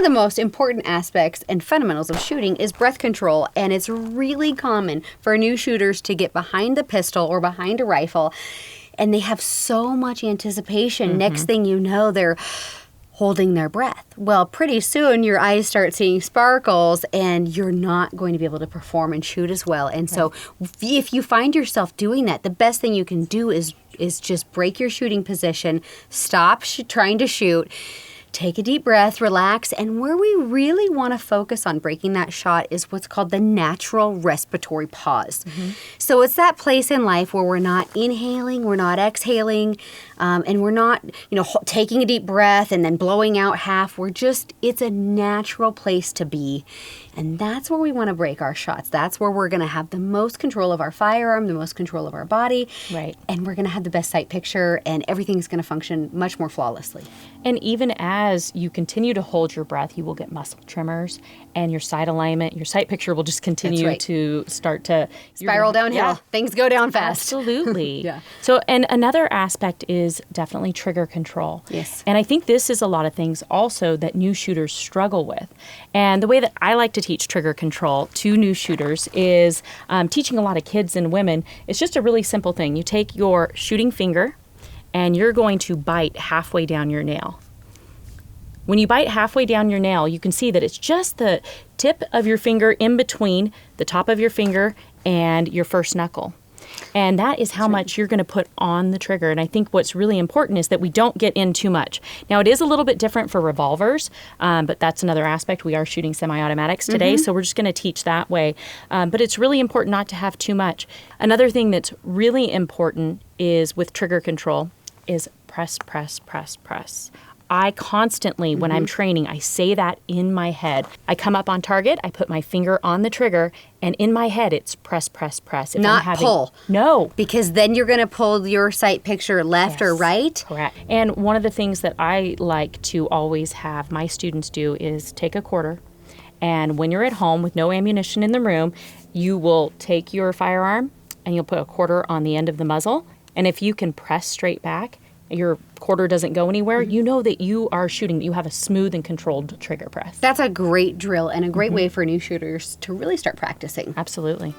of the most important aspects and fundamentals of shooting is breath control, and it's really common for new shooters to get behind the pistol or behind a rifle, and they have so much anticipation. Next thing you know, they're holding their breath. Well, pretty soon your eyes start seeing sparkles and you're not going to be able to perform and shoot as well. And so if you find yourself doing that, the best thing you can do is just break your shooting position, stop trying to shoot, take a deep breath, relax, and where we really want to focus on breaking that shot is what's called the natural respiratory pause. So it's that place in life where we're not inhaling, we're not exhaling, and we're not, taking a deep breath and then blowing out half. It's a natural place to be. And that's where we want to break our shots. That's where we're going to have the most control of our firearm, the most control of our body. Right. And we're going to have the best sight picture, and everything's going to function much more flawlessly. And even as you continue to hold your breath, you will get muscle tremors, and your sight alignment, your sight picture will just continue to start to spiral downhill. Yeah. Things go down fast. Absolutely. Yeah. So, and another aspect is definitely trigger control. Yes. And I think this is a lot of things also that new shooters struggle with. And the way that I like to teach trigger control to new shooters is teaching a lot of kids and women. It's just a really simple thing. You take your shooting finger and you're going to bite halfway down your nail. When you bite halfway down your nail, you can see that it's just the tip of your finger in between the top of your finger and your first knuckle. And that is how much you're going to put on the trigger. And I think what's really important is that we don't get in too much. Now, it is a little bit different for revolvers, but that's another aspect. We are shooting semi-automatics today, so we're just going to teach that way. But it's really important not to have too much. Another thing that's really important is with trigger control is press, press, press, press. I constantly, when I'm training, I say that in my head. I come up on target, I put my finger on the trigger, and in my head, it's press, press, press. If Not pull. No. Because then you're going to pull your sight picture left or right. Correct. And one of the things that I like to always have my students do is take a quarter, and when you're at home with no ammunition in the room, you will take your firearm, and you'll put a quarter on the end of the muzzle, and if you can press straight back, your quarter doesn't go anywhere, you know that you are shooting, you have a smooth and controlled trigger press. That's a great drill and a great way for new shooters to really start practicing. Absolutely.